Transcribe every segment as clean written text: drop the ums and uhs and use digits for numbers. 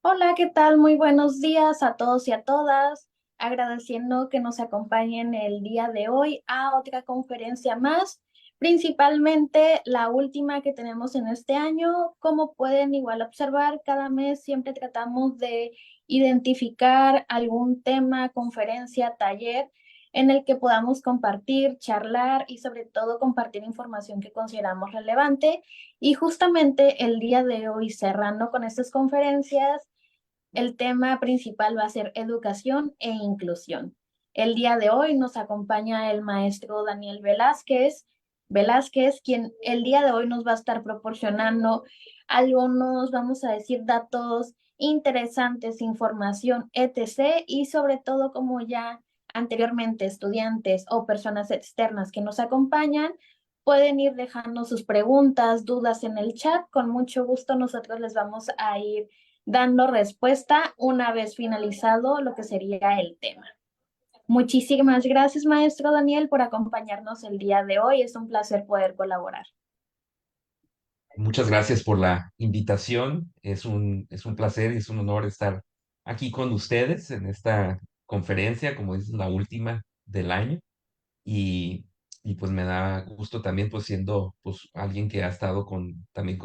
Hola, ¿qué tal? Muy buenos días a todos y a todas. Agradeciendo que nos acompañen el día de hoy a otra conferencia más, principalmente la última que tenemos en este año. Como pueden igual observar, cada mes siempre tratamos de identificar algún tema, conferencia, taller en el que podamos compartir, charlar y sobre todo compartir información que consideramos relevante. Y justamente el día de hoy, cerrando con estas conferencias, el tema principal va a ser educación e inclusión. El día de hoy nos acompaña el maestro Daniel Velázquez, quien el día de hoy nos va a estar proporcionando algunos, vamos a decir, datos interesantes, información, etc. Y sobre todo, como ya anteriormente estudiantes o personas externas que nos acompañan, pueden ir dejando sus preguntas, dudas en el chat. Con mucho gusto nosotros les vamos a ir dando respuesta una vez finalizado lo que sería el tema. Muchísimas gracias, maestro Daniel, por acompañarnos el día de hoy. Es un placer poder colaborar. Muchas gracias por la invitación. Es un placer y es un honor estar aquí con ustedes en esta conferencia, como es la última del año. Y, y pues me da gusto también, pues siendo pues alguien que ha estado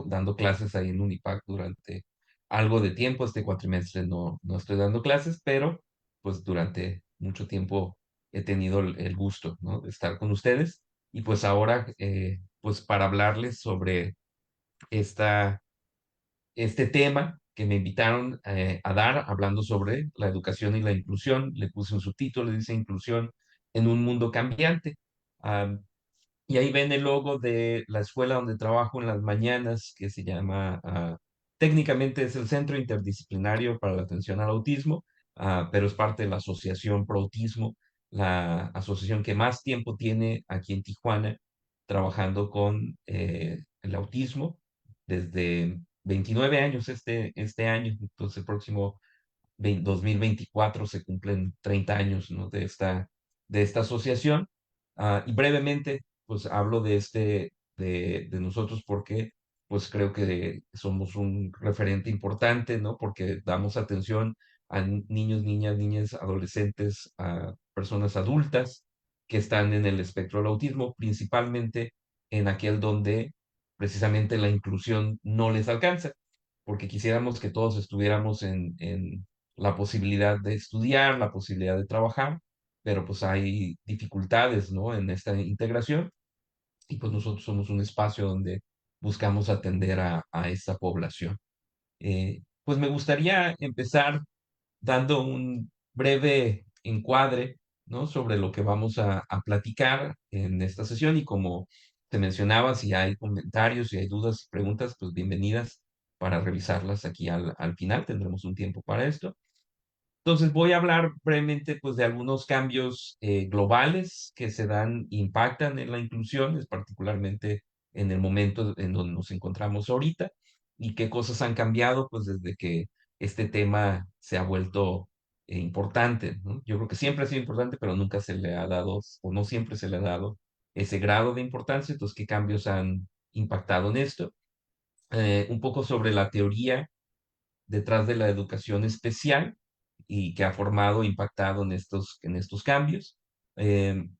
dando clases ahí en Unipac durante algo de tiempo. Este cuatrimestre no estoy dando clases, pero pues durante mucho tiempo he tenido el gusto, ¿no?, de estar con ustedes. Y pues ahora, pues para hablarles sobre esta, este tema que me invitaron a dar, hablando sobre la educación y la inclusión. Le puse un subtítulo, dice Inclusión en un mundo cambiante. Am, y ahí ven el logo de la escuela donde trabajo en las mañanas, que se llama, técnicamente es el Centro Interdisciplinario para la Atención al Autismo, pero es parte de la Asociación Pro Autismo, la asociación que más tiempo tiene aquí en Tijuana trabajando con el autismo, desde 29 años este año. Entonces el próximo 2024 se cumplen 30 años, ¿no?, de esta asociación. Y brevemente, pues hablo de nosotros porque pues creo que somos un referente importante, ¿no? Porque damos atención a niños, niñas, adolescentes, a personas adultas que están en el espectro del autismo, principalmente en aquel donde precisamente la inclusión no les alcanza, porque quisiéramos que todos estuviéramos en la posibilidad de estudiar, la posibilidad de trabajar, pero pues hay dificultades, ¿no?, en esta integración. Y pues nosotros somos un espacio donde buscamos atender a esta población. Pues me gustaría empezar dando un breve encuadre, ¿no?, sobre lo que vamos a platicar en esta sesión. Y como te mencionaba, si hay comentarios, si hay dudas y preguntas, pues bienvenidas para revisarlas aquí al final. Tendremos un tiempo para esto. Entonces voy a hablar brevemente, pues, de algunos cambios globales que se dan, impactan en la inclusión, es particularmente en el momento en donde nos encontramos ahorita, y qué cosas han cambiado, pues, desde que este tema se ha vuelto importante, ¿no? Yo creo que siempre ha sido importante, pero nunca se le ha dado, o no siempre se le ha dado ese grado de importancia. Entonces, ¿qué cambios han impactado en esto? Un poco sobre la teoría detrás de la educación especial y que ha formado, impactado en estos cambios.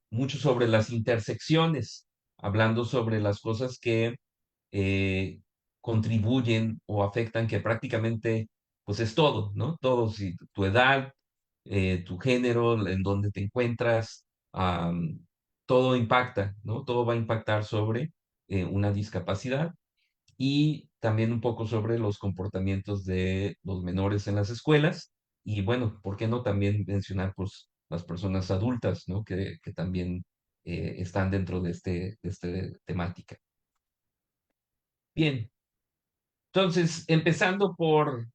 Mucho sobre las intersecciones, hablando sobre las cosas que eh, contribuyen o afectan, que prácticamente, pues es todo, ¿no? Todo, si tu edad, tu género, en dónde te encuentras, todo impacta, ¿no? Todo va a impactar sobre una discapacidad. Y también un poco sobre los comportamientos de los menores en las escuelas. Y bueno, ¿por qué no también mencionar, pues, las personas adultas, ¿no?, que también están dentro de esta temática? Bien, entonces, empezando por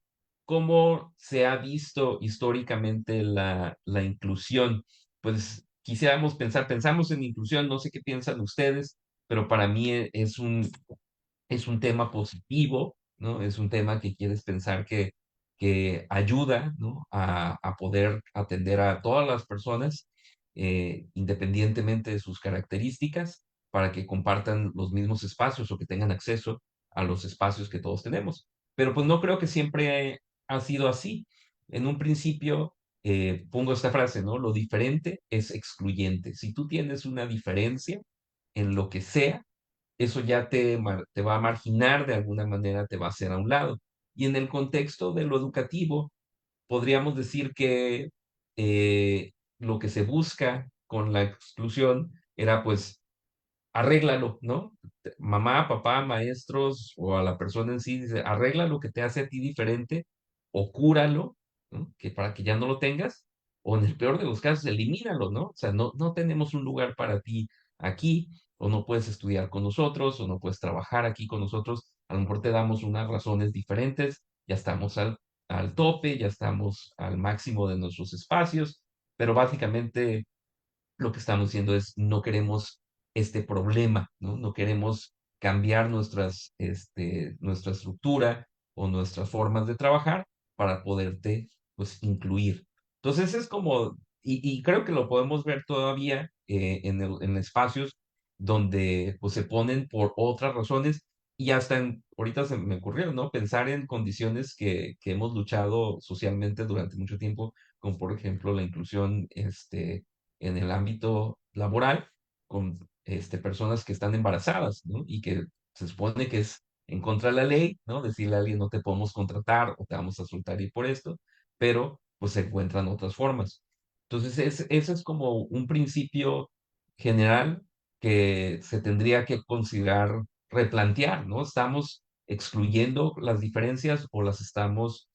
cómo se ha visto históricamente la inclusión, pues quisiéramos pensamos en inclusión, no sé qué piensan ustedes, pero para mí es un tema positivo, ¿no? Es un tema que quieres pensar que ayuda, ¿no?, a poder atender a todas las personas, independientemente de sus características, para que compartan los mismos espacios o que tengan acceso a los espacios que todos tenemos. Pero pues no creo que siempre ha sido así. En un principio, pongo esta frase, ¿no? Lo diferente es excluyente. Si tú tienes una diferencia en lo que sea, eso ya te va a marginar de alguna manera, te va a hacer a un lado. Y en el contexto de lo educativo, podríamos decir que lo que se busca con la exclusión era pues arréglalo, ¿no? Mamá, papá, maestros o a la persona en sí, dice, arregla lo que te hace a ti diferente o cúralo, ¿no? Que para que ya no lo tengas, o en el peor de los casos, elimínalo, ¿no? O sea, no tenemos un lugar para ti aquí, o no puedes estudiar con nosotros, o no puedes trabajar aquí con nosotros, a lo mejor te damos unas razones diferentes, ya estamos al tope, ya estamos al máximo de nuestros espacios, pero básicamente lo que estamos diciendo es no queremos este problema, ¿no? No queremos cambiar nuestra estructura o nuestras formas de trabajar para poderte, pues, incluir. Entonces es como, y creo que lo podemos ver todavía en espacios donde, pues, se ponen por otras razones y hasta ahorita se me ocurrió, ¿no? Pensar en condiciones que hemos luchado socialmente durante mucho tiempo, como por ejemplo la inclusión, en el ámbito laboral con personas que están embarazadas, ¿no? Y que se supone que es en contra de la ley, ¿no? Decirle a alguien no te podemos contratar o te vamos a soltar y por esto, pero pues se encuentran otras formas. Entonces, ese es como un principio general que se tendría que considerar replantear, ¿no? ¿Estamos excluyendo las diferencias o las estamos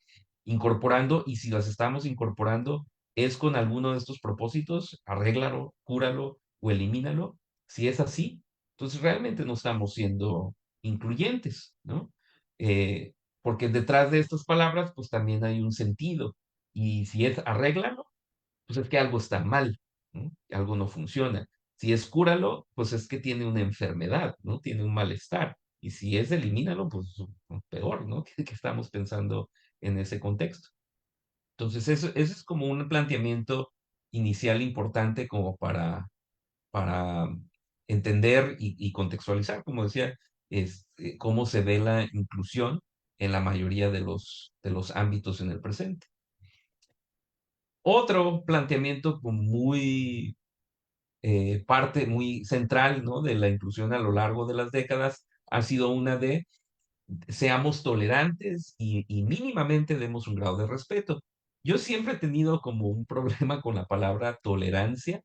incorporando? Y si las estamos incorporando, ¿es con alguno de estos propósitos? Arréglalo, cúralo o elimínalo. Si es así, entonces realmente no estamos siendo incluyentes, ¿no? Eh, Porque detrás de estas palabras, pues también hay un sentido. Y si es arréglalo, pues es que algo está mal, ¿no? Algo no funciona. Si es cúralo, pues es que tiene una enfermedad, ¿no? Tiene un malestar. Y si es elimínalo, pues peor, ¿no? ¿Qué estamos pensando en ese contexto? Entonces, eso es como un planteamiento inicial importante como para entender y contextualizar, como decía, cómo se ve la inclusión en la mayoría de los ámbitos en el presente. Otro planteamiento como muy parte muy central, ¿no? De la inclusión a lo largo de las décadas ha sido una de seamos tolerantes y mínimamente demos un grado de respeto. Yo siempre he tenido como un problema con la palabra tolerancia,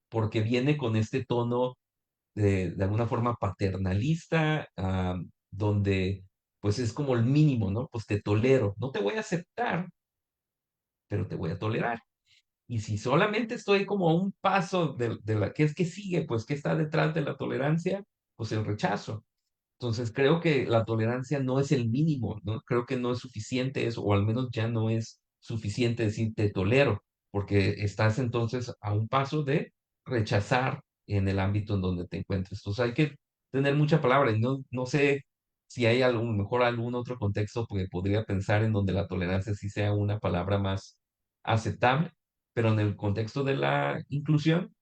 porque viene con este tono de alguna forma paternalista, donde pues es como el mínimo, ¿no? Pues te tolero, no te voy a aceptar, pero te voy a tolerar. Y si solamente estoy como a un paso de la que es que sigue, pues que está detrás de la tolerancia, pues el rechazo. Entonces, creo que la tolerancia no es el mínimo, ¿no? Creo que no es suficiente eso, o al menos ya no es suficiente decir te tolero, porque estás entonces a un paso de rechazar en el ámbito en donde te encuentres. Entonces, hay que tener mucha palabra y no sé si hay algún, mejor algún otro contexto porque podría pensar en donde la tolerancia sí sea una palabra más aceptable, pero en el contexto de la inclusión,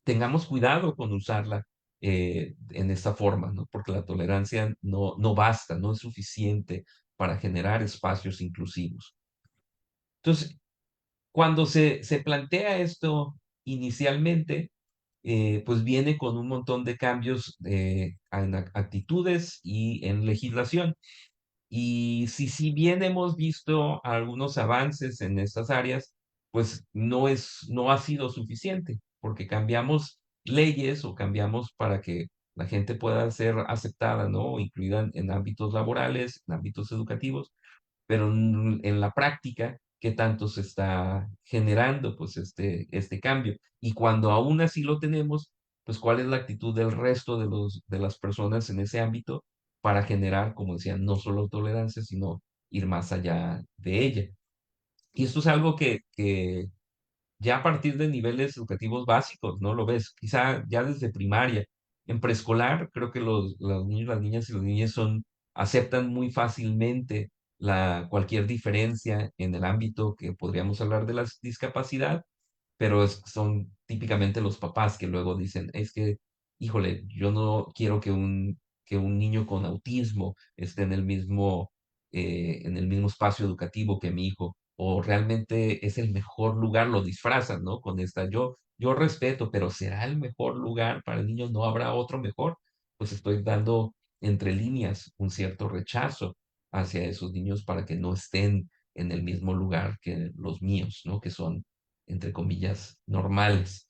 tengamos cuidado con usarla en esta forma, ¿no? Porque la tolerancia no basta, no es suficiente para generar espacios inclusivos. Entonces, cuando se plantea esto inicialmente, pues viene con un montón de cambios en actitudes y en legislación. Y si bien hemos visto algunos avances en estas áreas, pues no ha sido suficiente, porque cambiamos leyes o cambiamos para que la gente pueda ser aceptada, ¿no? Incluida en ámbitos laborales, en ámbitos educativos, pero en la práctica, ¿qué tanto se está generando, pues, este cambio? Y cuando aún así lo tenemos, pues, ¿cuál es la actitud del resto de las personas en ese ámbito para generar, como decía, no solo tolerancia, sino ir más allá de ella? Y esto es algo que ya a partir de niveles educativos básicos, ¿no? Lo ves, quizá ya desde primaria. En preescolar, creo que los niños, las niñas y los niños aceptan muy fácilmente cualquier diferencia en el ámbito que podríamos hablar de la discapacidad, pero son típicamente los papás que luego dicen, es que, híjole, yo no quiero que un niño con autismo esté en el mismo en el mismo espacio educativo que mi hijo, o realmente es el mejor lugar, lo disfrazan, ¿no? Con esta, yo respeto, pero ¿será el mejor lugar para el niño? ¿No habrá otro mejor? Pues estoy dando entre líneas un cierto rechazo hacia esos niños para que no estén en el mismo lugar que los míos, ¿no? Que son, entre comillas, normales.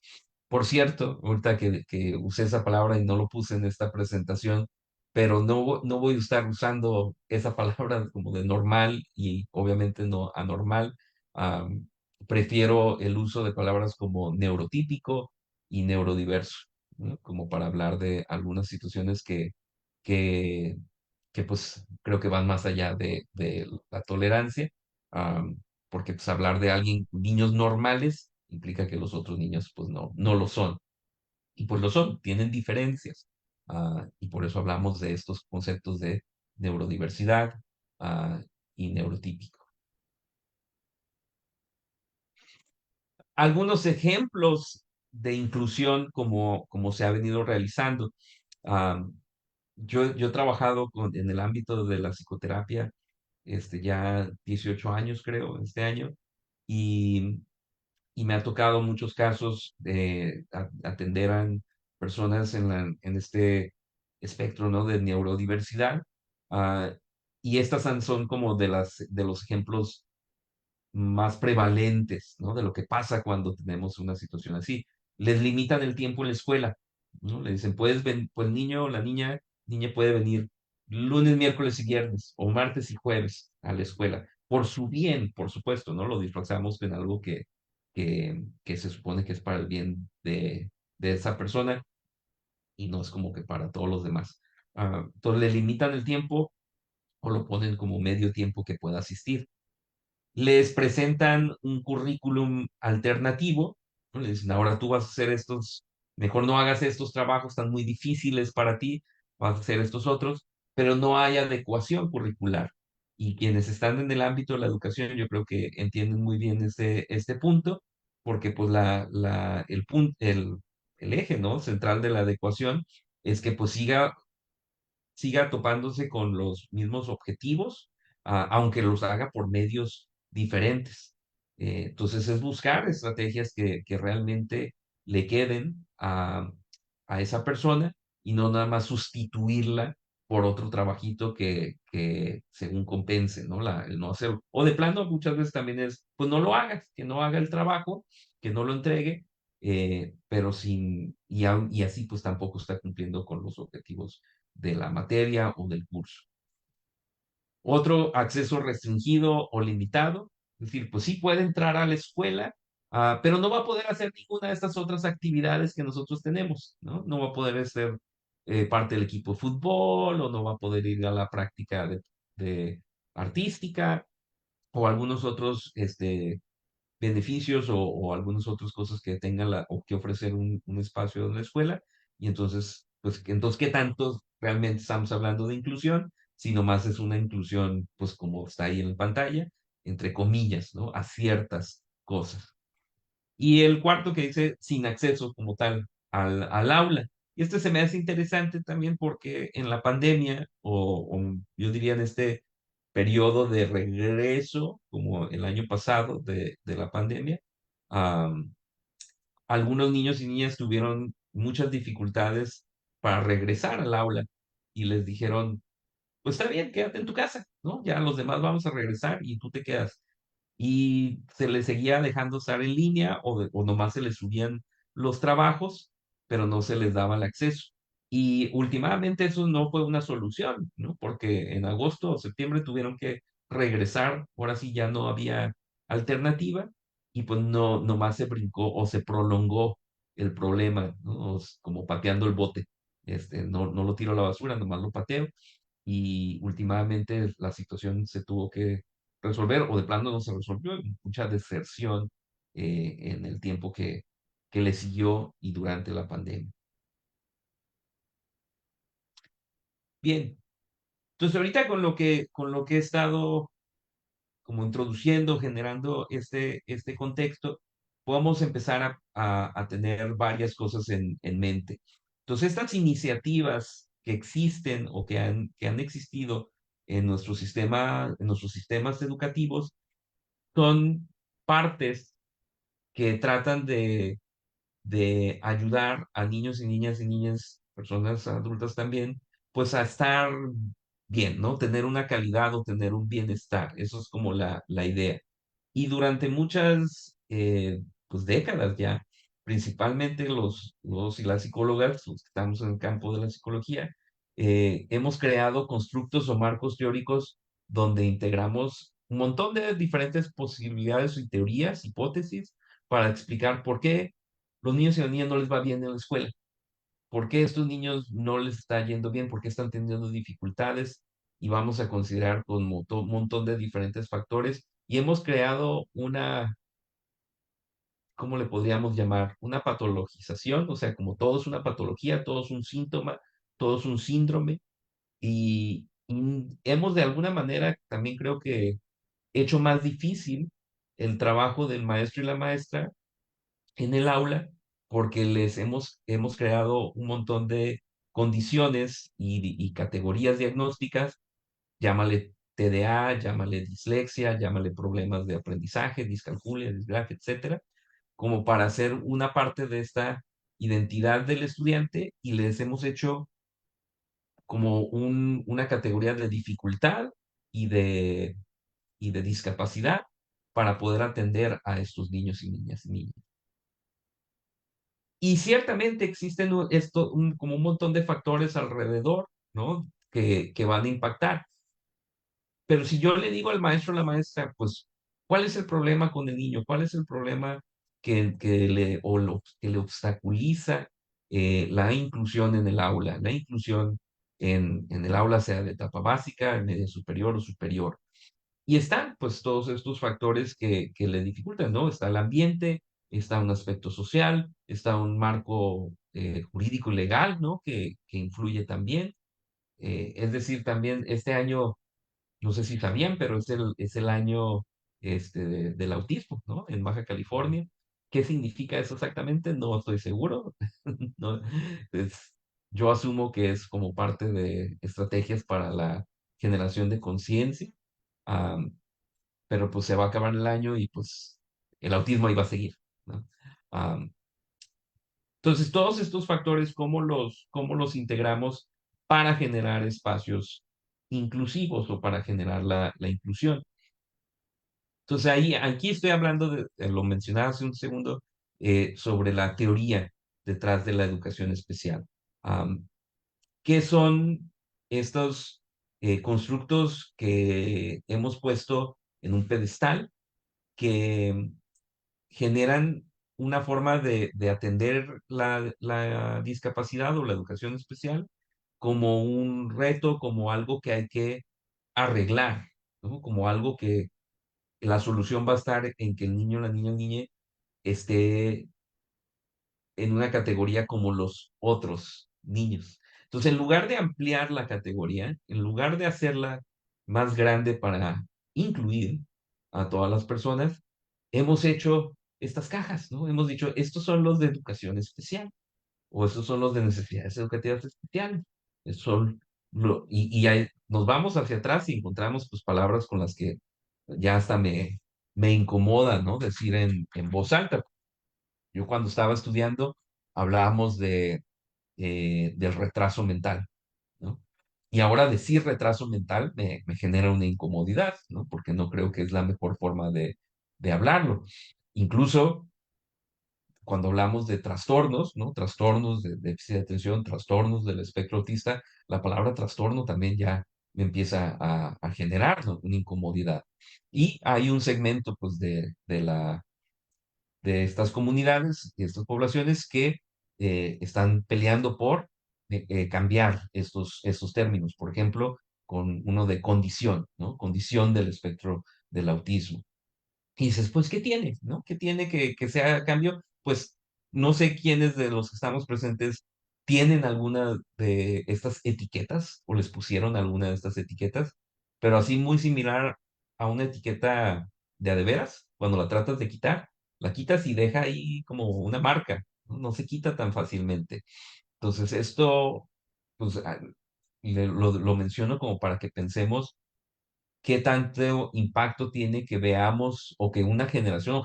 Por cierto, ahorita que usé esa palabra y no lo puse en esta presentación, pero no voy a estar usando esa palabra como de normal y obviamente no anormal. Am, Prefiero el uso de palabras como neurotípico y neurodiverso, ¿no? Como para hablar de algunas situaciones que, que pues creo que van más allá de la tolerancia, am, porque pues hablar de alguien, niños normales, implica que los otros niños pues no lo son. Y pues lo son, tienen diferencias. Y por eso hablamos de estos conceptos de neurodiversidad, y neurotípico. Algunos ejemplos de inclusión como se ha venido realizando. Ah, yo he trabajado en el ámbito de la psicoterapia ya 18 años, creo, este año, y, y me ha tocado muchos casos de atender a personas en este espectro, ¿no? De neurodiversidad. ah, y estas son como de los ejemplos más prevalentes, ¿no? De lo que pasa cuando tenemos una situación así. Les limitan el tiempo en la escuela, ¿no? Le dicen, pues el niño o la niña puede venir lunes, miércoles y viernes, o martes y jueves a la escuela, por su bien, por supuesto, ¿no? Lo disfrazamos en algo que se supone que es para el bien de esa persona y no es como que para todos los demás. Entonces le limitan el tiempo o lo ponen como medio tiempo que pueda asistir. Les presentan un currículum alternativo, ¿no? Le dicen, ahora tú vas a hacer estos, mejor no hagas estos trabajos tan muy difíciles para ti, vas a hacer estos otros, pero no hay adecuación curricular. Y quienes están en el ámbito de la educación, yo creo que entienden muy bien este punto, porque pues el eje, ¿no? Central de la adecuación es que pues siga topándose con los mismos objetivos, aunque los haga por medios diferentes. Entonces es buscar estrategias que realmente le queden a esa persona y no nada más sustituirla por otro trabajito que según compense, ¿no? El no hacerlo. O de plano, muchas veces también es, pues no lo hagas, que no haga el trabajo, que no lo entregue, pero y así pues tampoco está cumpliendo con los objetivos de la materia o del curso. Otro, acceso restringido o limitado, es decir, pues sí puede entrar a la escuela, pero no va a poder hacer ninguna de estas otras actividades que nosotros tenemos, ¿no? No va a poder ser parte del equipo de fútbol o no va a poder ir a la práctica de artística o algunos otros beneficios o algunas otras cosas que tenga o que ofrecer un espacio en la escuela. Y entonces, pues, entonces, ¿qué tanto realmente estamos hablando de inclusión? Si nomás es una inclusión, pues, como está ahí en la pantalla, entre comillas, ¿no? A ciertas cosas. Y el cuarto que dice sin acceso como tal al aula. Y este se me hace interesante también porque en la pandemia, o yo diría en este periodo de regreso, como el año pasado de la pandemia, am, algunos niños y niñas tuvieron muchas dificultades para regresar al aula y les dijeron, pues está bien, quédate en tu casa, ¿no? Ya los demás vamos a regresar y tú te quedas y se les seguía dejando estar en línea o nomás se les subían los trabajos, pero no se les daba el acceso. Y últimamente eso no fue una solución, ¿no? Porque en agosto o septiembre tuvieron que regresar, ahora sí ya no había alternativa y pues no, nomás se brincó o se prolongó el problema, ¿no? Como pateando el bote. No lo tiro a la basura, nomás lo pateo y últimamente la situación se tuvo que resolver o de plano no se resolvió, mucha deserción en el tiempo que le siguió y durante la pandemia. Bien, entonces ahorita con lo que he estado como introduciendo, generando este contexto, podemos empezar a tener varias cosas en mente. Entonces, estas iniciativas que existen o que han existido en nuestros sistemas educativos, son partes que tratan de ayudar a niños y niñas, personas adultas también, pues a estar bien, ¿no? Tener una calidad o tener un bienestar. Eso es como la idea. Y durante muchas, pues décadas ya, principalmente los y las psicólogas, los que estamos en el campo de la psicología, hemos creado constructos o marcos teóricos donde integramos un montón de diferentes posibilidades y teorías, hipótesis, para explicar por qué los niños y las niñas no les va bien en la escuela. ¿Por qué a estos niños no les está yendo bien? ¿Por qué están teniendo dificultades? Y vamos a considerar con un montón de diferentes factores. Y hemos creado una, ¿cómo le podríamos llamar? Una patologización, o sea, como todo es una patología, todo es un síntoma, todo es un síndrome. Y hemos de alguna manera, también creo que hecho más difícil el trabajo del maestro y la maestra en el aula porque hemos creado un montón de condiciones y categorías diagnósticas, llámale TDA, llámale dislexia, llámale problemas de aprendizaje, discalculia, disgrafia, etcétera, como para hacer una parte de esta identidad del estudiante y les hemos hecho como una categoría de dificultad y de discapacidad para poder atender a estos niños y niñas y niñas. Y ciertamente existen como un montón de factores alrededor, ¿no? Que van a impactar. Pero si yo le digo al maestro o la maestra, pues, ¿cuál es el problema con el niño? ¿Cuál es el problema que le obstaculiza la inclusión en el aula? La inclusión en el aula, sea de etapa básica, media superior o superior. Y están, pues, todos estos factores que le dificultan, ¿no? Está el ambiente, está un aspecto social, está un marco jurídico y legal, ¿no? Que influye también. Es decir, también este año, no sé si sabían, pero es el año del autismo, ¿no? En Baja California. ¿Qué significa eso exactamente? No estoy seguro. No, es- yo asumo que es como parte de estrategias para la generación de conciencia. Pero pues se va a acabar el año y pues el autismo ahí va a seguir, ¿no? Am, entonces, todos estos factores, ¿cómo los integramos para generar espacios inclusivos o para generar la inclusión? Entonces, aquí estoy hablando lo mencionaba hace un segundo, sobre la teoría detrás de la educación especial. Am, ¿Qué son estos constructos que hemos puesto en un pedestal que generan una forma de atender la discapacidad o la educación especial como un reto, como algo que hay que arreglar, ¿no? Como algo que la solución va a estar en que el niño, la niña esté en una categoría como los otros niños. Entonces, en lugar de ampliar la categoría, en lugar de hacerla más grande para incluir a todas las personas, hemos hecho estas cajas, ¿no? Hemos dicho, estos son los de educación especial o estos son los de necesidades educativas especiales. Son y ahí nos vamos hacia atrás y encontramos pues palabras con las que ya hasta me incomoda, ¿no? Decir en voz alta. Yo cuando estaba estudiando hablábamos del retraso mental, ¿no? Y ahora decir retraso mental me genera una incomodidad, ¿no? Porque no creo que es la mejor forma de hablarlo. Incluso cuando hablamos de trastornos, ¿no? Trastornos de déficit de atención, trastornos del espectro autista, la palabra trastorno también ya me empieza a generar, ¿no? Una incomodidad. Y hay un segmento, pues, de estas comunidades y estas poblaciones que están peleando por cambiar estos términos. Por ejemplo, con uno de condición, ¿no? Condición del espectro del autismo. Y dices, pues, ¿qué tiene? ¿No? ¿Qué tiene que sea cambio? Pues no sé quiénes de los que estamos presentes tienen alguna de estas etiquetas o les pusieron alguna de estas etiquetas, pero así muy similar a una etiqueta de veras, cuando la tratas de quitar, la quitas y deja ahí como una marca, no, no se quita tan fácilmente. Entonces, esto, pues, lo menciono como para que pensemos qué tanto impacto tiene que veamos o que una generación, o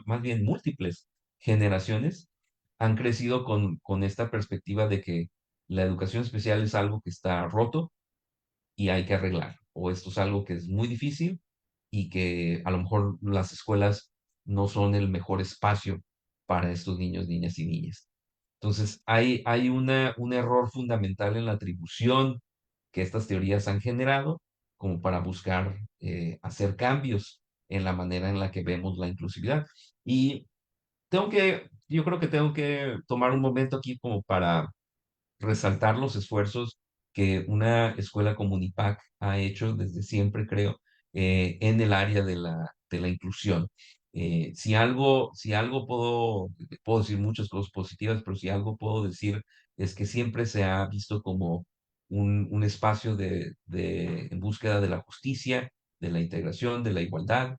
más bien múltiples generaciones, han crecido con esta perspectiva de que la educación especial es algo que está roto y hay que arreglar, o esto es algo que es muy difícil y que a lo mejor las escuelas no son el mejor espacio para estos niños, niñas y niñas. Entonces, hay un error fundamental en la atribución que estas teorías han generado como para buscar hacer cambios en la manera en la que vemos la inclusividad. Y yo creo que tengo que tomar un momento aquí como para resaltar los esfuerzos que una escuela como UNIPAC ha hecho desde siempre, creo, en el área de la inclusión. Si algo puedo decir muchas cosas positivas, pero si algo puedo decir es que siempre se ha visto como un espacio en búsqueda de la justicia, de la integración, de la igualdad,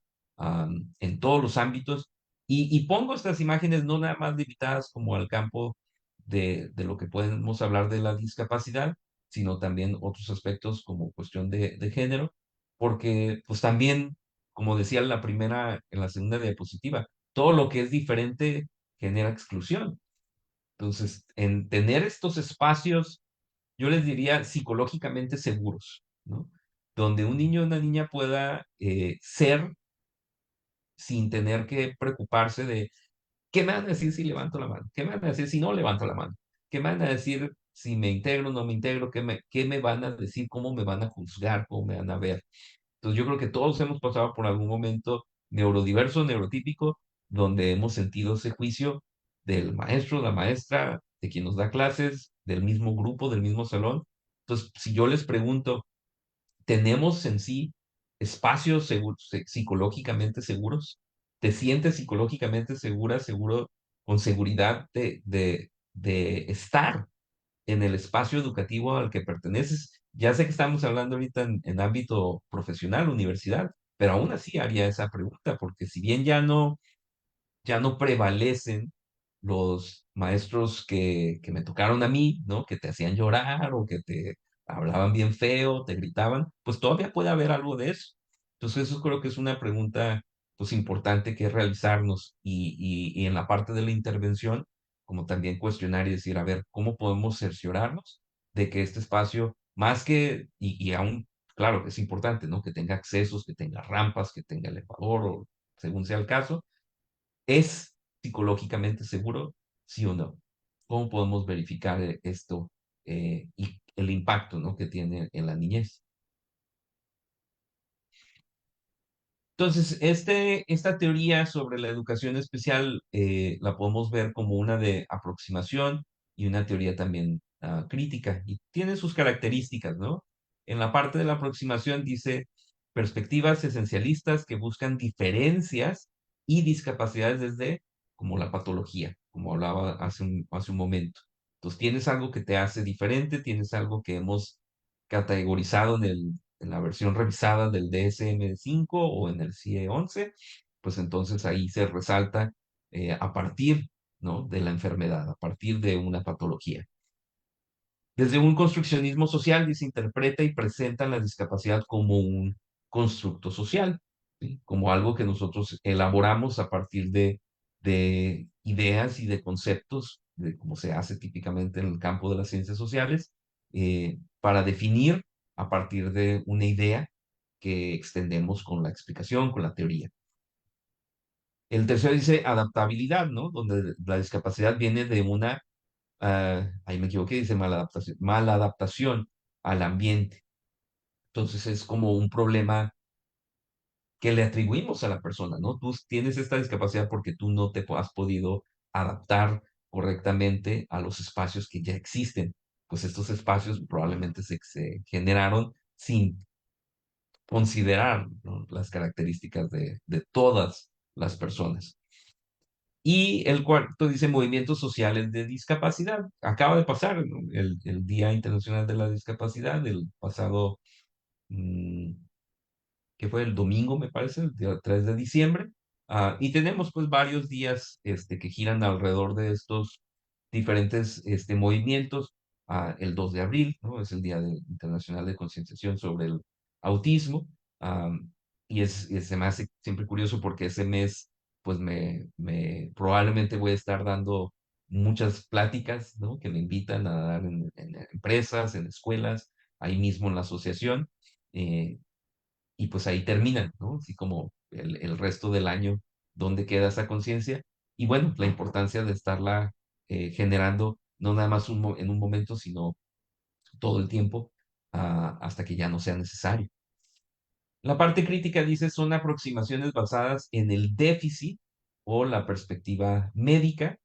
en todos los ámbitos. Y pongo estas imágenes no nada más limitadas como al campo de lo que podemos hablar de la discapacidad, sino también otros aspectos como cuestión de género, porque pues también, como decía en la segunda diapositiva, todo lo que es diferente genera exclusión. Entonces, en tener estos espacios, yo les diría psicológicamente seguros, ¿no? Donde un niño o una niña pueda ser sin tener que preocuparse de ¿qué me van a decir si levanto la mano? ¿Qué me van a decir si no levanto la mano? ¿Qué me van a decir si me integro o no me integro? Qué me van a decir? ¿Cómo me van a juzgar? ¿Cómo me van a ver? Entonces yo creo que todos hemos pasado por algún momento neurodiverso, neurotípico, donde hemos sentido ese juicio del maestro, la maestra, de quien nos da clases, del mismo grupo, del mismo salón. Entonces, si yo les pregunto, ¿tenemos en sí espacios psicológicamente seguros? ¿Te sientes psicológicamente segura, seguro, con seguridad de estar en el espacio educativo al que perteneces? Ya sé que estamos hablando ahorita en ámbito profesional, universidad, pero aún así haría esa pregunta, porque si bien ya no prevalecen los maestros que me tocaron a mí, ¿no? Que te hacían llorar o que te hablaban bien feo, te gritaban, pues todavía puede haber algo de eso. Entonces eso creo que es una pregunta pues importante que realizarnos y en la parte de la intervención, como también cuestionar y decir, a ver, ¿cómo podemos cerciorarnos de que este espacio, más que, y aún, claro que es importante, ¿no? Que tenga accesos, que tenga rampas, que tenga elevador o según sea el caso, ¿es psicológicamente seguro? ¿Sí o no? ¿Cómo podemos verificar esto y el impacto, ¿no? que tiene en la niñez? Entonces, esta teoría sobre la educación especial la podemos ver como una de aproximación y una teoría también crítica y tiene sus características, ¿no? En la parte de la aproximación dice perspectivas esencialistas que buscan diferencias y discapacidades desde como la patología, como hablaba hace un momento. Entonces, tienes algo que te hace diferente, tienes algo que hemos categorizado en la versión revisada del DSM-5 o en el CIE-11, pues entonces ahí se resalta a partir, ¿no? de la enfermedad, a partir de una patología. Desde un construccionismo social se interpreta y presenta la discapacidad como un constructo social, ¿sí? Como algo que nosotros elaboramos a partir de ideas y de conceptos, de cómo se hace típicamente en el campo de las ciencias sociales, para definir a partir de una idea que extendemos con la explicación, con la teoría. El tercero dice adaptabilidad, ¿no? Donde la discapacidad viene de una ahí me equivoqué, dice mala adaptación al ambiente. Entonces es como un problema que le atribuimos a la persona, ¿no? Tú tienes esta discapacidad porque tú no has podido adaptar correctamente a los espacios que ya existen. Pues estos espacios probablemente se generaron sin considerar, ¿no? las características de todas las personas. Y el cuarto dice movimientos sociales de discapacidad. Acaba de pasar, ¿no? El Día Internacional de la Discapacidad, el pasado, mm, que fue el domingo, me parece, el día 3 de diciembre. Y tenemos pues varios días que giran alrededor de estos diferentes movimientos. el 2 de abril, ¿no? Es el Día Internacional de Concienciación sobre el Autismo. am, se me hace siempre curioso porque ese mes, pues probablemente voy a estar dando muchas pláticas, ¿no? Que me invitan a dar en empresas, en escuelas, ahí mismo en la asociación. eh, y pues ahí terminan, ¿no? Así como el resto del año, dónde queda esa conciencia. Y bueno, la importancia de estarla generando, no nada más en un momento, sino todo el tiempo, hasta que ya no sea necesario. La parte crítica dice son aproximaciones basadas en el déficit o la perspectiva médica.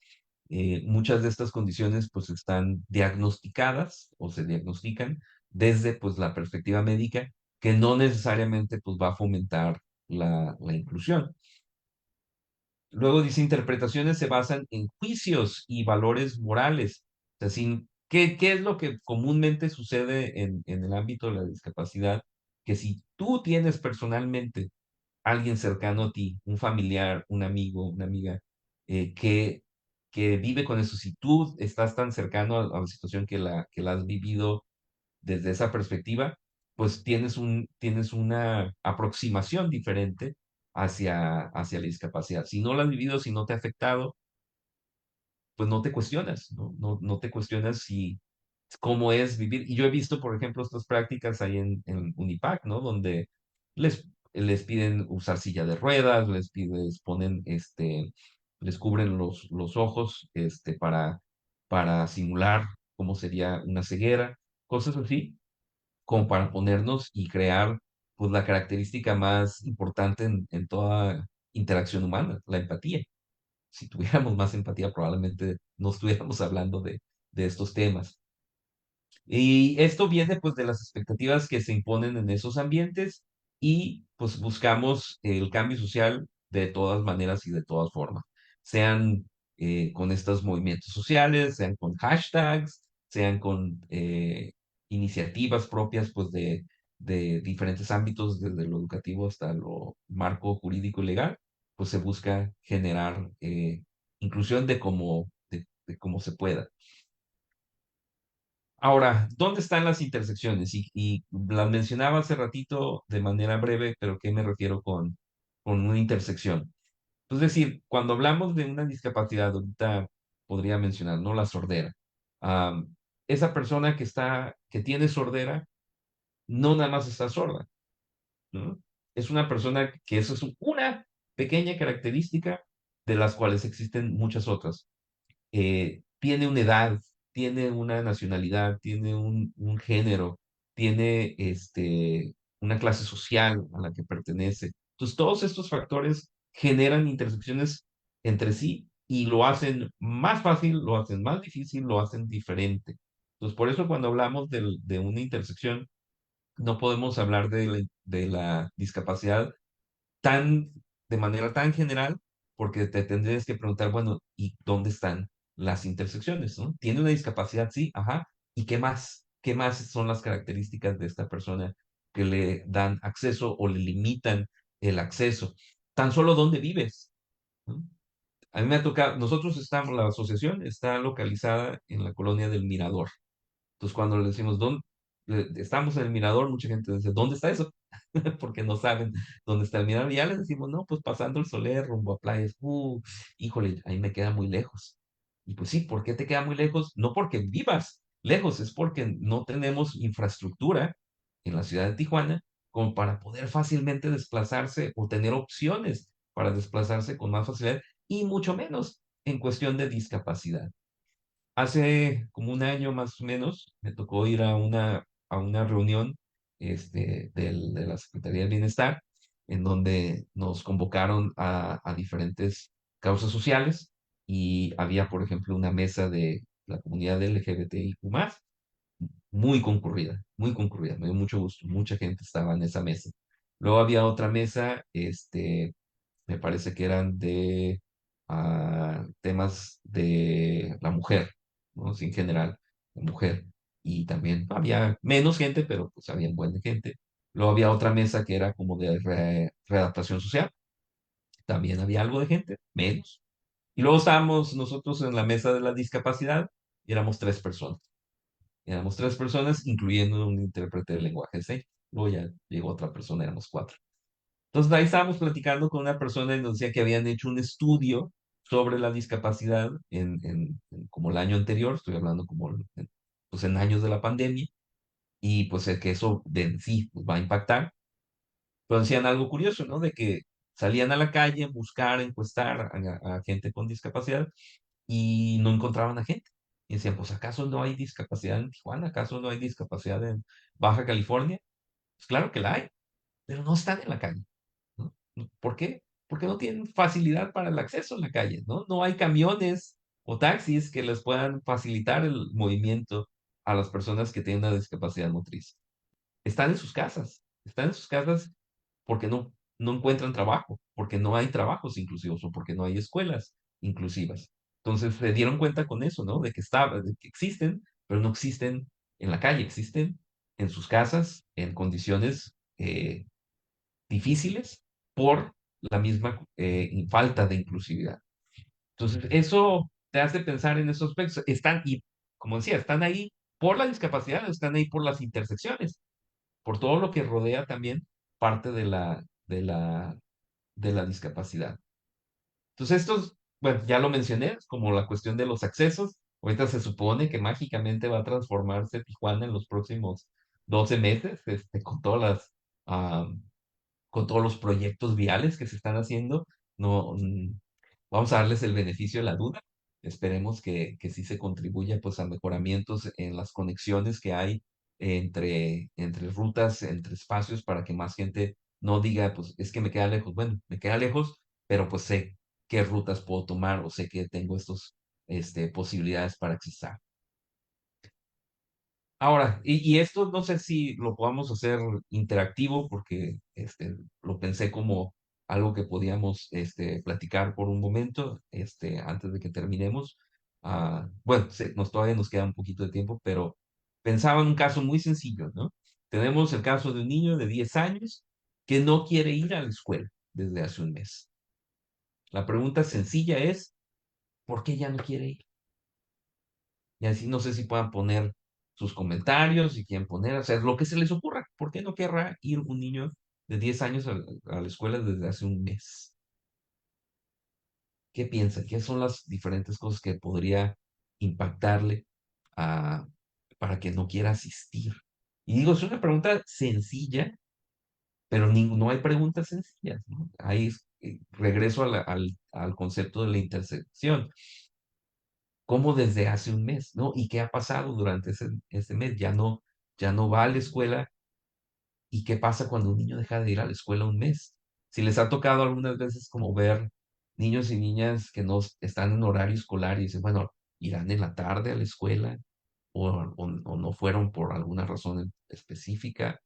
Muchas de estas condiciones pues están diagnosticadas o se diagnostican desde pues la perspectiva médica, que no necesariamente pues va a fomentar la inclusión. Luego dice, interpretaciones se basan en juicios y valores morales. O sea, ¿qué es lo que comúnmente sucede en el ámbito de la discapacidad? Que si tú tienes personalmente alguien cercano a ti, un familiar, un amigo, una amiga, eh, que, que vive con eso, si tú estás tan cercano a la situación que la has vivido desde esa perspectiva, pues tienes una aproximación diferente hacia la discapacidad. Si no la has vivido, si no te ha afectado, pues no te cuestionas, ¿no? No te cuestionas si cómo es vivir. Y yo he visto, por ejemplo, estas prácticas ahí en Unipac, ¿no? Donde les piden usar silla de ruedas, les ponen, les cubren los ojos, para simular cómo sería una ceguera, cosas así, como para ponernos y crear, pues, la característica más importante en toda interacción humana, la empatía. Si tuviéramos más empatía, probablemente no estuviéramos hablando de estos temas. Y esto viene pues de las expectativas que se imponen en esos ambientes y pues buscamos el cambio social de todas maneras y de todas formas, sean con estos movimientos sociales, sean con hashtags, sean con iniciativas propias pues de diferentes ámbitos, desde lo educativo hasta lo marco jurídico y legal, pues se busca generar inclusión de cómo se pueda. Ahora, ¿dónde están las intersecciones? Y las mencionaba hace ratito de manera breve, pero ¿qué me refiero con una intersección? Es decir, cuando hablamos de una discapacidad, ahorita podría mencionar, ¿no? La sordera. Am, esa persona que tiene sordera, no nada más está sorda, ¿no? Es una persona que eso es una pequeña característica de las cuales existen muchas otras. Tiene una edad, tiene una nacionalidad, tiene un género, tiene una clase social a la que pertenece. Entonces, todos estos factores generan intersecciones entre sí y lo hacen más fácil, lo hacen más difícil, lo hacen diferente. Entonces, por eso cuando hablamos de una intersección, no podemos hablar de la discapacidad tan, de manera tan general, porque te tendrías que preguntar, bueno, ¿y dónde están las intersecciones, no? ¿Tiene una discapacidad? Sí, ajá. ¿Y qué más? ¿Qué más son las características de esta persona que le dan acceso o le limitan el acceso? Tan solo dónde vives, ¿no? A mí me ha tocado, la asociación está localizada en la colonia del Mirador. Entonces, cuando le decimos, ¿dónde? Estamos en el Mirador, mucha gente dice, ¿dónde está eso? Porque no saben dónde está el mirador. Y ya les decimos, no, pues pasando el Soler, rumbo a playas. Híjole, ahí me queda muy lejos. Y pues sí, ¿por qué te queda muy lejos? No porque vivas lejos, es porque no tenemos infraestructura en la ciudad de Tijuana como para poder fácilmente desplazarse o tener opciones para desplazarse con más facilidad y mucho menos en cuestión de discapacidad. Hace como un año más o menos me tocó ir a una reunión de la Secretaría del Bienestar, en donde nos convocaron a diferentes causas sociales y había, por ejemplo, una mesa de la comunidad LGBTIQ+, muy concurrida, me dio mucho gusto, mucha gente estaba en esa mesa. Luego había otra mesa, me parece que eran de temas de la mujer, ¿no? Sí, en general, la mujer. Y también había menos gente, pero pues había buena gente. Luego había otra mesa que era como de readaptación social. También había algo de gente, menos. Y luego estábamos nosotros en la mesa de la discapacidad y éramos tres personas. Éramos tres personas, incluyendo un intérprete de lenguaje de señas. Luego ya llegó otra persona, éramos cuatro. Entonces ahí estábamos platicando con una persona y nos decía que habían hecho un estudio sobre la discapacidad en como el año anterior, estoy hablando como pues en años de la pandemia, y pues el que eso de en sí pues, va a impactar. Pero decían algo curioso, ¿no? De que salían a la calle a buscar, encuestar a gente con discapacidad y no encontraban a gente. Y decían, pues ¿acaso no hay discapacidad en Tijuana? ¿Acaso no hay discapacidad en Baja California? Pues claro que la hay, pero no están en la calle, ¿no? ¿Por qué? Porque no tienen facilidad para el acceso a la calle, ¿no? No hay camiones o taxis que les puedan facilitar el movimiento a las personas que tienen una discapacidad motriz. Están en sus casas porque no encuentran trabajo, porque no hay trabajos inclusivos o porque no hay escuelas inclusivas. Entonces se dieron cuenta con eso, ¿no? De que existen, pero no existen en la calle, existen en sus casas, en condiciones difíciles por la misma falta de inclusividad. Entonces, eso te hace pensar en esos aspectos. Están, y como decía, están ahí por la discapacidad, están ahí por las intersecciones, por todo lo que rodea también parte de la discapacidad. Entonces, estos, bueno, ya lo mencioné, es como la cuestión de los accesos. Ahorita se supone que mágicamente va a transformarse Tijuana en los próximos 12 meses, con todas ah, con todos los proyectos viales que se están haciendo. No, vamos a darles el beneficio de la duda. Esperemos que sí se contribuya pues a mejoramientos en las conexiones que hay entre rutas, entre espacios, para que más gente no diga, pues es que me queda lejos. Bueno, me queda lejos, pero pues sé qué rutas puedo tomar o sé que tengo estos, posibilidades para accesar. Ahora, y esto no sé si lo podamos hacer interactivo porque lo pensé como algo que podíamos platicar por un momento antes de que terminemos. Bueno, todavía nos queda un poquito de tiempo, pero pensaba en un caso muy sencillo, ¿no? Tenemos el caso de un niño de 10 años que no quiere ir a la escuela desde hace un mes. La pregunta sencilla es, ¿por qué ya no quiere ir? Y así no sé si puedan poner sus comentarios, si quieren poner, o sea, lo que se les ocurra. ¿Por qué no querrá ir un niño de 10 años a la escuela desde hace un mes? ¿Qué piensa? ¿Qué son las diferentes cosas que podría impactarle a, para que no quiera asistir? Y digo, es una pregunta sencilla, pero no hay preguntas sencillas, ¿no? Ahí regreso al concepto de la intersección. ¿Cómo desde hace un mes, no? ¿Y qué ha pasado durante ese mes? Ya no va a la escuela. ¿Y qué pasa cuando un niño deja de ir a la escuela un mes? Si les ha tocado algunas veces como ver niños y niñas que no están en horario escolar y dicen, bueno, irán en la tarde a la escuela o no fueron por alguna razón específica.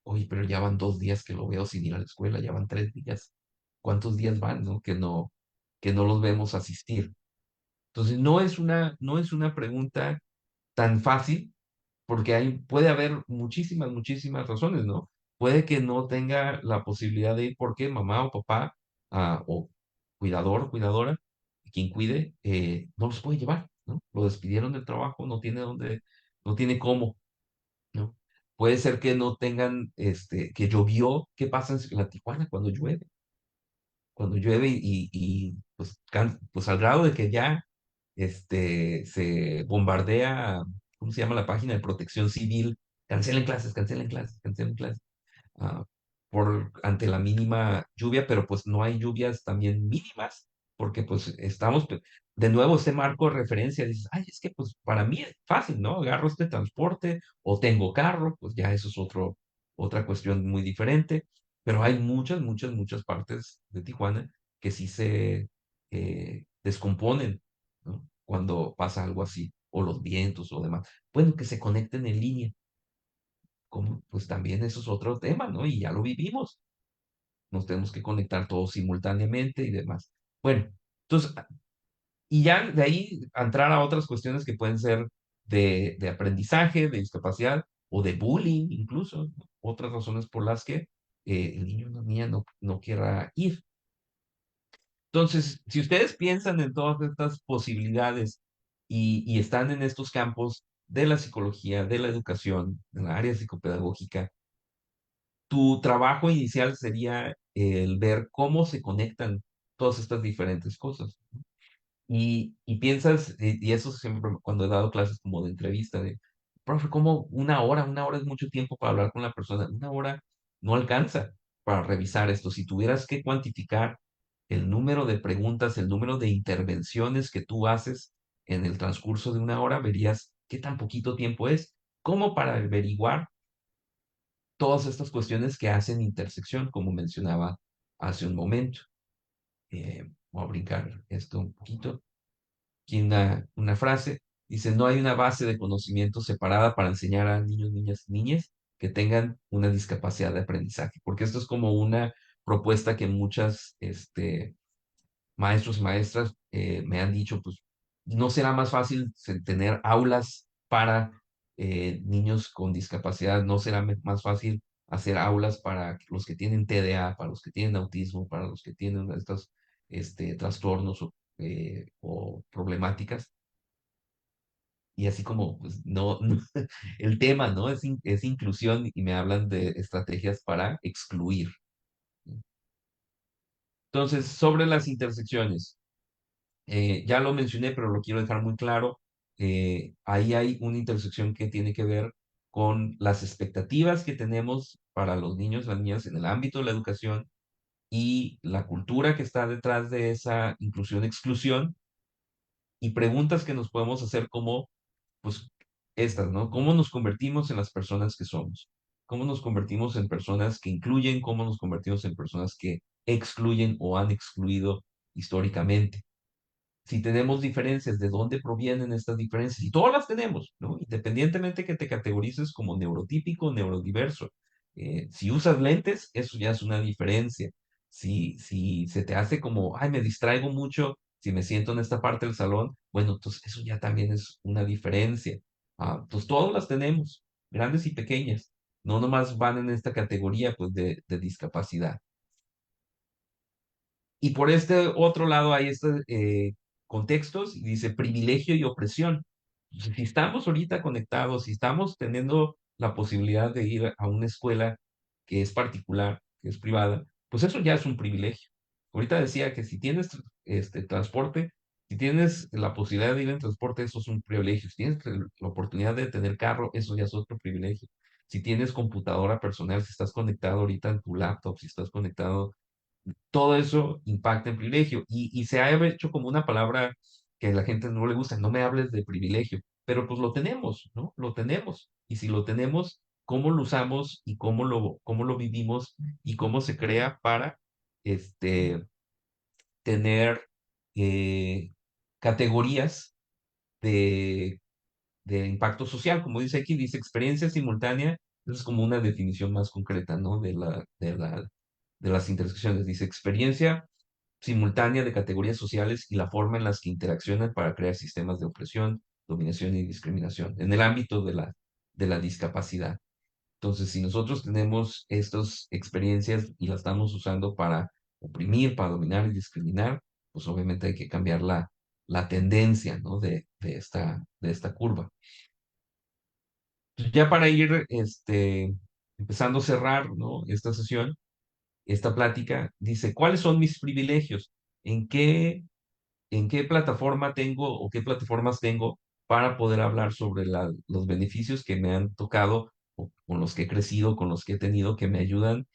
Oye, pero ya van 2 días que lo veo sin ir a la escuela, ya van 3 días. ¿Cuántos días van, no? Que no los vemos asistir. Entonces, no es una pregunta tan fácil porque puede haber muchísimas, muchísimas razones, ¿no? Puede que no tenga la posibilidad de ir porque mamá o papá, o cuidador, cuidadora, quien cuide, no los puede llevar, ¿no? Lo despidieron del trabajo, no tiene dónde, no tiene cómo, ¿no? Puede ser que no tengan, que llovió. ¿Qué pasa en la Tijuana cuando llueve? Cuando llueve pues, pues al grado de que ya se bombardea, ¿cómo se llama la página de protección civil? Cancelen clases, cancelen clases, cancelen clases, ah, ante la mínima lluvia, pero pues no hay lluvias también mínimas, porque pues estamos, de nuevo, este marco de referencia, dices, ay, es que pues para mí es fácil, ¿no? Agarro este transporte o tengo carro, pues ya eso es otra cuestión muy diferente, pero hay muchas, muchas, muchas partes de Tijuana que sí se descomponen, ¿no? Cuando pasa algo así, o los vientos o demás. Bueno, que se conecten en línea, como pues también eso es otro tema, ¿no? Y ya lo vivimos. Nos tenemos que conectar todos simultáneamente y demás. Bueno, entonces, y ya de ahí entrar a otras cuestiones que pueden ser de aprendizaje, de discapacidad o de bullying incluso, ¿no? Otras razones por las que el niño o la niña no quiera ir. Entonces, si ustedes piensan en todas estas posibilidades y están en estos campos de la psicología, de la educación, en la área psicopedagógica. Tu trabajo inicial sería el ver cómo se conectan todas estas diferentes cosas. Y piensas, y eso siempre cuando he dado clases como de entrevista, de, profe, ¿cómo una hora es mucho tiempo para hablar con la persona? Una hora no alcanza para revisar esto. Si tuvieras que cuantificar el número de preguntas, el número de intervenciones que tú haces en el transcurso de una hora, verías qué tan poquito tiempo es, como para averiguar todas estas cuestiones que hacen intersección, como mencionaba hace un momento. Voy a brincar esto un poquito. Aquí una frase, dice, no hay una base de conocimiento separada para enseñar a niños, niñas y niñas que tengan una discapacidad de aprendizaje, porque esto es como una propuesta que muchas maestros y maestras me han dicho, pues, ¿no será más fácil tener aulas para niños con discapacidad? ¿No será más fácil hacer aulas para los que tienen TDA, para los que tienen autismo, para los que tienen estos trastornos o problemáticas? Y así como, pues, no, el tema, ¿no? Es inclusión y me hablan de estrategias para excluir. Entonces, sobre las intersecciones, ya lo mencioné, pero lo quiero dejar muy claro. Ahí hay una intersección que tiene que ver con las expectativas que tenemos para los niños, las niñas en el ámbito de la educación y la cultura que está detrás de esa inclusión-exclusión y preguntas que nos podemos hacer como, pues, estas, ¿no? ¿Cómo nos convertimos en las personas que somos? ¿Cómo nos convertimos en personas que incluyen? ¿Cómo nos convertimos en personas que excluyen o han excluido históricamente? Si tenemos diferencias, ¿de dónde provienen estas diferencias? Y todas las tenemos, ¿no? Independientemente que te categorices como neurotípico o neurodiverso. Si usas lentes, eso ya es una diferencia. Si se te hace como, ay, me distraigo mucho, si me siento en esta parte del salón, bueno, entonces eso ya también es una diferencia. Pues todas las tenemos, grandes y pequeñas. No nomás van en esta categoría, pues, de discapacidad. Y por este otro lado hay estos contextos, y dice privilegio y opresión. Si estamos ahorita conectados, si estamos teniendo la posibilidad de ir a una escuela que es particular, que es privada, pues eso ya es un privilegio. Ahorita decía que si tienes transporte, si tienes la posibilidad de ir en transporte, eso es un privilegio. Si tienes la oportunidad de tener carro, eso ya es otro privilegio. Si tienes computadora personal, si estás conectado ahorita en tu laptop, si estás conectado, todo eso impacta en privilegio y se ha hecho como una palabra que a la gente no le gusta, no me hables de privilegio, pero pues lo tenemos, ¿no? Lo tenemos. Y si lo tenemos, ¿cómo lo usamos y cómo lo vivimos y cómo se crea para este, tener eh, categorías de, de impacto social? Como dice aquí, dice experiencia simultánea, eso es como una definición más concreta, ¿no? De las intersecciones. Dice experiencia simultánea de categorías sociales y la forma en las que interaccionan para crear sistemas de opresión, dominación y discriminación en el ámbito de la discapacidad. Entonces, si nosotros tenemos estas experiencias y las estamos usando para oprimir, para dominar y discriminar, pues obviamente hay que cambiar la tendencia, ¿no? de esta curva. Entonces, ya para ir empezando a cerrar, ¿no? esta sesión, esta plática, dice, ¿cuáles son mis privilegios? ¿En qué plataforma tengo o qué plataformas tengo para poder hablar sobre los beneficios que me han tocado o con los que he crecido, con los que he tenido, que me ayudan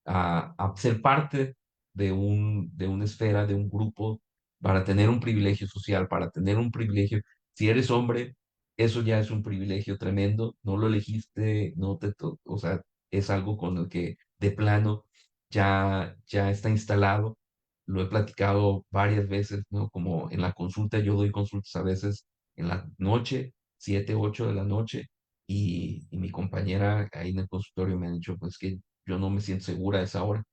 a ser parte de una esfera, de un grupo, para tener un privilegio social, para tener un privilegio. Si eres hombre, eso ya es un privilegio tremendo, no lo elegiste, o sea, es algo con el que de plano ya está instalado. Lo he platicado varias veces, ¿no? Como en la consulta, yo doy consultas a veces en la noche, 7, 8 de la noche, y mi compañera ahí en el consultorio me ha dicho, pues que yo no me siento segura a esa hora.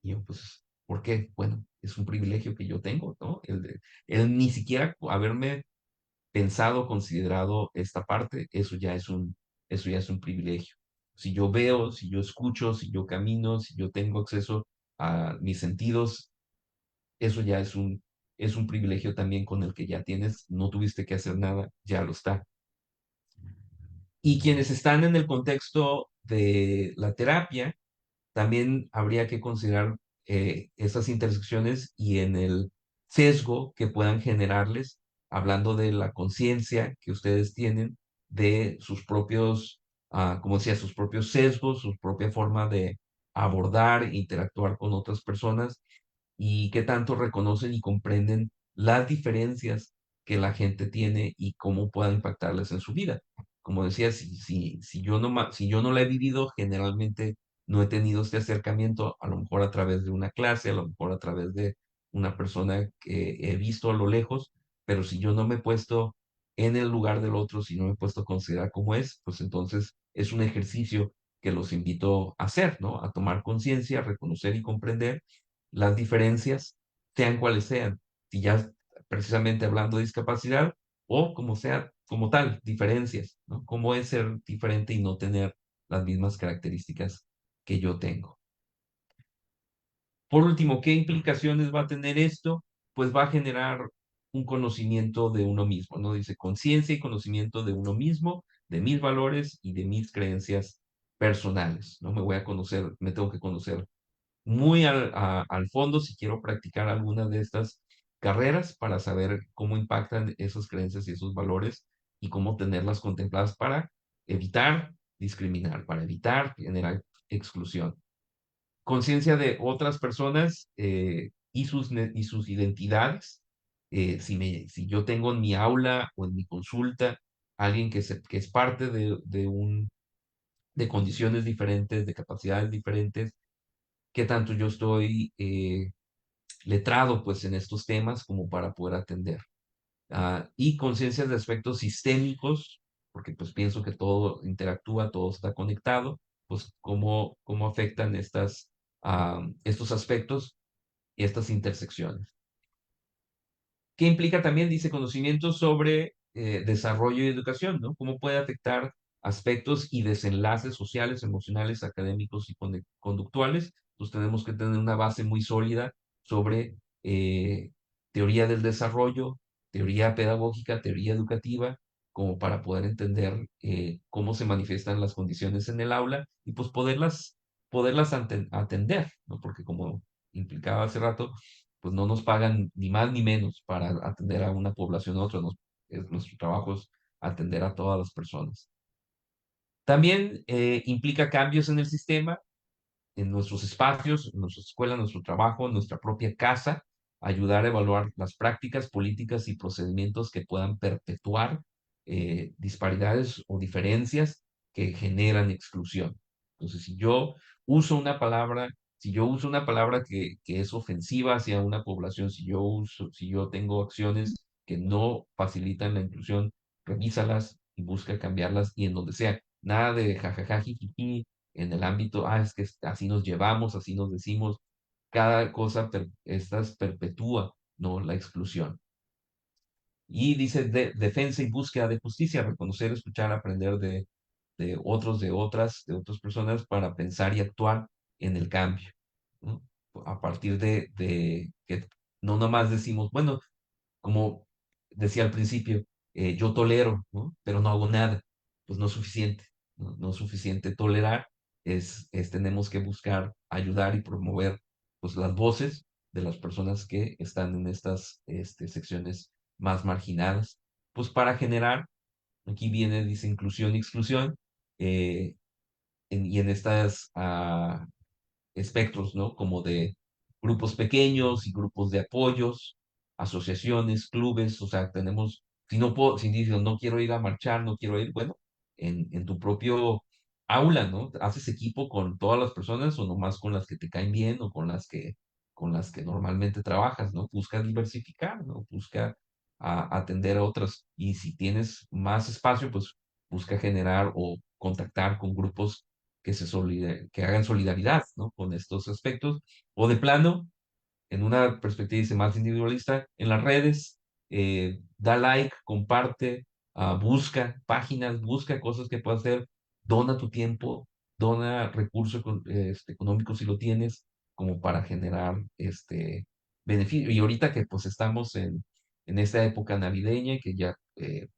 Y yo, pues, ¿por qué? Bueno, es un privilegio que yo tengo, ¿no? El ni siquiera haberme pensado, considerado esta parte, eso ya es un privilegio. Si yo veo, si yo escucho, si yo camino, si yo tengo acceso a mis sentidos, eso ya es es un privilegio también con el que ya tienes, no tuviste que hacer nada, ya lo está. Y quienes están en el contexto de la terapia, también habría que considerar esas intersecciones y en el sesgo que puedan generarles, hablando de la conciencia que ustedes tienen de sus propios, como decía, sus propios sesgos, su propia forma de abordar e interactuar con otras personas y qué tanto reconocen y comprenden las diferencias que la gente tiene y cómo pueda impactarles en su vida. Como decía, si yo no, si yo no la he vivido, generalmente no he tenido este acercamiento, a lo mejor a través de una clase, a lo mejor a través de una persona que he visto a lo lejos, pero si yo no me he puesto en el lugar del otro, si no me he puesto a considerar cómo es, pues entonces es un ejercicio que los invito a hacer, ¿no? A tomar conciencia, reconocer y comprender las diferencias, sean cuales sean, si ya precisamente hablando de discapacidad o como sea, como tal, diferencias, ¿no? Cómo es ser diferente y no tener las mismas características que yo tengo. Por último, ¿qué implicaciones va a tener esto? Pues va a generar un conocimiento de uno mismo, ¿no? Dice conciencia y conocimiento de uno mismo, de mis valores y de mis creencias personales, ¿no? Me voy a conocer, me tengo que conocer muy al fondo si quiero practicar alguna de estas carreras para saber cómo impactan esas creencias y esos valores y cómo tenerlas contempladas para evitar discriminar, para evitar generar exclusión. Conciencia de otras personas y sus identidades. Si yo tengo en mi aula o en mi consulta alguien que es parte de condiciones diferentes, de capacidades diferentes, qué tanto yo estoy letrado pues en estos temas como para poder atender. Y conciencias de aspectos sistémicos, porque pues pienso que todo interactúa, todo está conectado, pues cómo afectan estos aspectos y estas intersecciones. ¿Qué implica también? Dice conocimiento sobre desarrollo y educación, ¿no? Cómo puede afectar aspectos y desenlaces sociales, emocionales, académicos y conductuales. Pues tenemos que tener una base muy sólida sobre teoría del desarrollo, teoría pedagógica, teoría educativa, como para poder entender cómo se manifiestan las condiciones en el aula y pues poderlas atender, ¿no? Porque como implicaba hace rato, pues no nos pagan ni más ni menos para atender a una población u otra. Nuestro trabajo es atender a todas las personas. También implica cambios en el sistema, en nuestros espacios, en nuestra escuela, en nuestro trabajo, en nuestra propia casa, ayudar a evaluar las prácticas, políticas y procedimientos que puedan perpetuar disparidades o diferencias que generan exclusión. Entonces, si yo uso una palabra que es ofensiva hacia una población, si yo tengo acciones que no facilitan la inclusión, revísalas y busca cambiarlas y en donde sea. Nada de jajaja, jijiji, en el ámbito, es que así nos llevamos, así nos decimos, cada cosa, estas perpetúa, ¿no? La exclusión. Y dice defensa y búsqueda de justicia, reconocer, escuchar, aprender de otros, de otras personas para pensar y actuar en el cambio, ¿no? A partir de que no nomás decimos, bueno, como decía al principio, yo tolero, ¿no? Pero no hago nada, pues no es suficiente, ¿no? No es suficiente tolerar, tenemos que buscar ayudar y promover pues las voces de las personas que están en estas secciones más marginadas, pues para generar, aquí viene, dice inclusión y exclusión, eh, y en estas espectros, ¿no? Como de grupos pequeños y grupos de apoyos, asociaciones, clubes, o sea, tenemos, si dices, no quiero ir a marchar, no quiero ir, bueno, en tu propio aula, ¿no? Haces equipo con todas las personas o nomás con las que te caen bien o con las que normalmente trabajas, ¿no? Busca diversificar, ¿no? Busca atender a otras. Y si tienes más espacio, pues busca generar o contactar con grupos que hagan solidaridad, ¿no? Con estos aspectos, o de plano, en una perspectiva dice, más individualista, en las redes, da like, comparte, busca páginas, busca cosas que puedas hacer, dona tu tiempo, dona recursos económicos si lo tienes, como para generar beneficio. Y ahorita que pues estamos en esta época navideña y que ya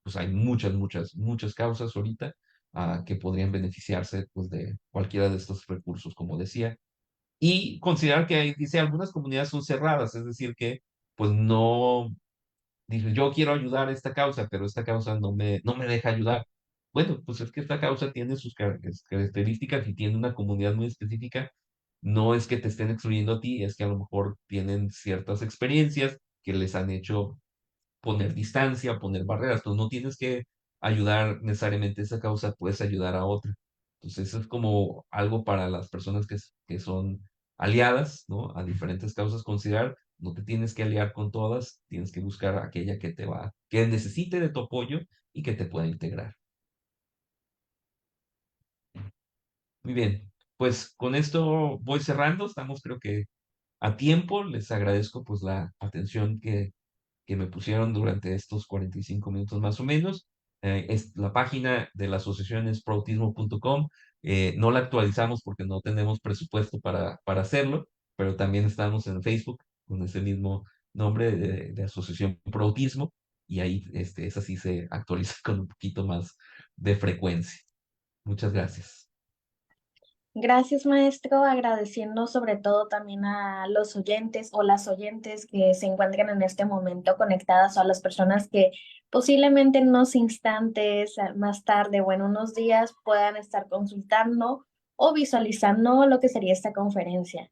pues hay muchas causas ahorita que podrían beneficiarse pues de cualquiera de estos recursos, como decía. Y considerar que dice, algunas comunidades son cerradas, es decir, que pues no, dice, yo quiero ayudar a esta causa, pero esta causa no me deja ayudar. Bueno, pues es que esta causa tiene sus características y tiene una comunidad muy específica. No es que te estén excluyendo a ti, es que a lo mejor tienen ciertas experiencias que les han hecho poner distancia, poner barreras. Tú no tienes que ayudar necesariamente a esa causa, puedes ayudar a otra. Entonces, eso es como algo para las personas que son aliadas, ¿no? A diferentes causas, considerar, no te tienes que aliar con todas, tienes que buscar aquella que necesite de tu apoyo y que te pueda integrar. Muy bien, pues con esto voy cerrando, estamos creo que a tiempo, les agradezco pues la atención que me pusieron durante estos 45 minutos más o menos. Es, la página de la asociación es proautismo.com. No la actualizamos porque no tenemos presupuesto para hacerlo, pero también estamos en Facebook con ese mismo nombre de Asociación Proautismo y ahí esa sí se actualiza con un poquito más de frecuencia. Muchas gracias. Gracias, maestro, agradeciendo sobre todo también a los oyentes o las oyentes que se encuentran en este momento conectadas o a las personas que posiblemente en unos instantes más tarde o en unos días puedan estar consultando o visualizando lo que sería esta conferencia.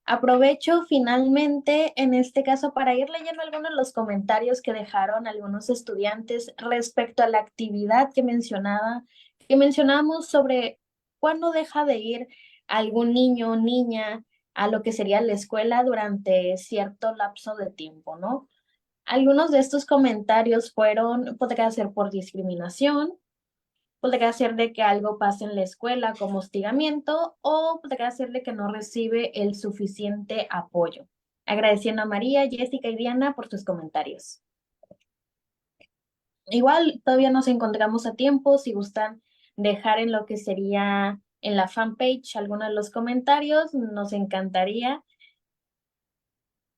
Aprovecho finalmente en este caso para ir leyendo algunos de los comentarios que dejaron algunos estudiantes respecto a la actividad que mencionábamos sobre cuándo deja de ir algún niño o niña a lo que sería la escuela durante cierto lapso de tiempo, ¿no? Algunos de estos comentarios podría ser por discriminación, podría ser de que algo pase en la escuela como hostigamiento o podría ser de que no recibe el suficiente apoyo. Agradeciendo a María, Jessica y Diana por sus comentarios. Igual todavía nos encontramos a tiempo, si gustan dejar en lo que sería en la fanpage algunos de los comentarios, nos encantaría.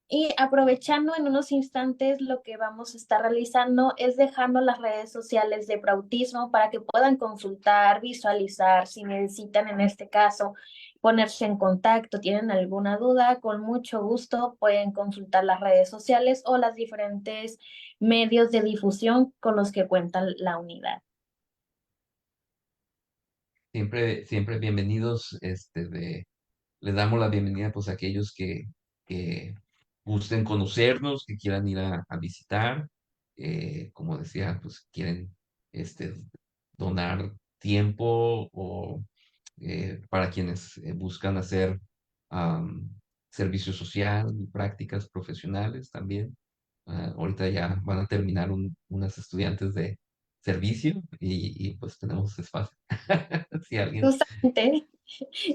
Y aprovechando en unos instantes, lo que vamos a estar realizando es dejando las redes sociales de Prautismo para que puedan consultar, visualizar, si necesitan en este caso ponerse en contacto, tienen alguna duda, con mucho gusto pueden consultar las redes sociales o los diferentes medios de difusión con los que cuenta la unidad. Siempre bienvenidos, les damos la bienvenida pues a aquellos que gusten conocernos, que quieran ir a visitar, como decía, pues quieren este, donar tiempo o para quienes buscan hacer am, servicio social y prácticas profesionales también. Ahorita ya van a terminar unas estudiantes de servicio y pues tenemos espacio. Si alguien Justamente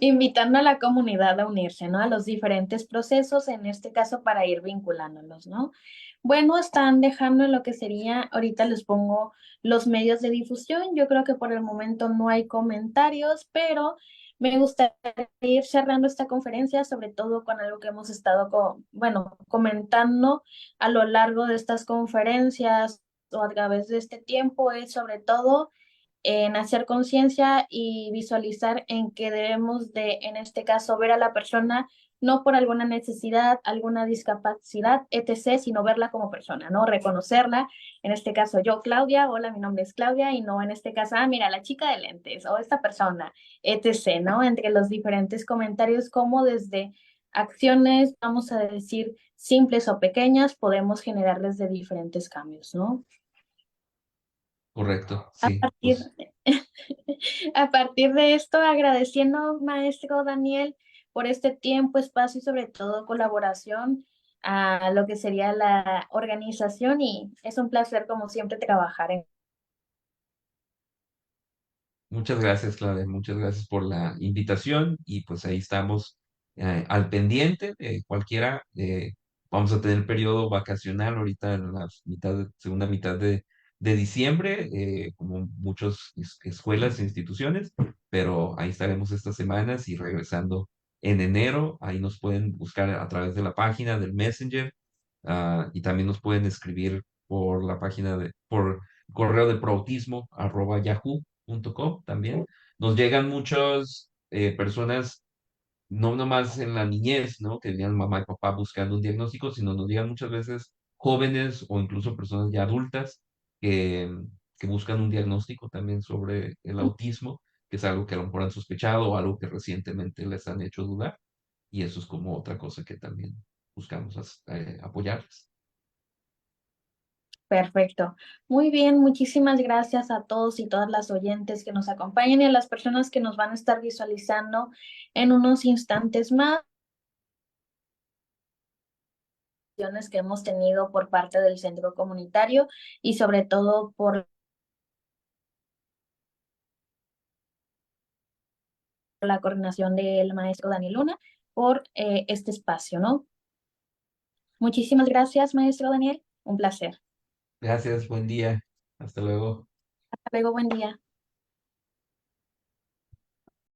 invitando a la comunidad a unirse, ¿no? A los diferentes procesos, en este caso para ir vinculándolos, ¿no? Bueno, están dejando en lo que sería, ahorita les pongo los medios de difusión. Yo creo que por el momento no hay comentarios, pero me gustaría ir cerrando esta conferencia, sobre todo con algo que hemos estado, bueno, comentando a lo largo de estas conferencias o a través de este tiempo, es sobre todo en hacer conciencia y visualizar en que debemos de, en este caso, ver a la persona no por alguna necesidad, alguna discapacidad, etc., sino verla como persona, ¿no? Reconocerla. En este caso, yo, Claudia, hola, mi nombre es Claudia, y no en este caso, mira, la chica de lentes o esta persona, etc., ¿no? Entre los diferentes comentarios, como desde acciones, vamos a decir, simples o pequeñas, podemos generarles de diferentes cambios, ¿no? correcto, A sí, partir, pues a partir de esto, agradeciendo, maestro Daniel, por este tiempo, espacio y sobre todo colaboración a lo que sería la organización y es un placer como siempre trabajar en. muchas gracias, Claudia, muchas gracias por la invitación y pues ahí estamos al pendiente de cualquiera. Vamos a tener periodo vacacional ahorita en la segunda mitad de diciembre, como muchas escuelas e instituciones, pero ahí estaremos estas semanas y regresando en enero. Ahí nos pueden buscar a través de la página del Messenger Y también nos pueden escribir por la página por correo de proautismo@yahoo.com también. Nos llegan muchas personas, no nomás en la niñez, ¿no? Que tenían mamá y papá buscando un diagnóstico, sino nos llegan muchas veces jóvenes o incluso personas ya adultas que, que buscan un diagnóstico también sobre el autismo, que es algo que a lo mejor han sospechado o algo que recientemente les han hecho dudar. Y eso es como otra cosa que también buscamos apoyarles. Perfecto. Muy bien, muchísimas gracias a todos y todas las oyentes que nos acompañan y a las personas que nos van a estar visualizando en unos instantes más que hemos tenido por parte del centro comunitario y sobre todo por la coordinación del maestro Daniel Luna por este espacio, ¿no? Muchísimas gracias, maestro Daniel. Un placer. Gracias, buen día. Hasta luego. Hasta luego, buen día.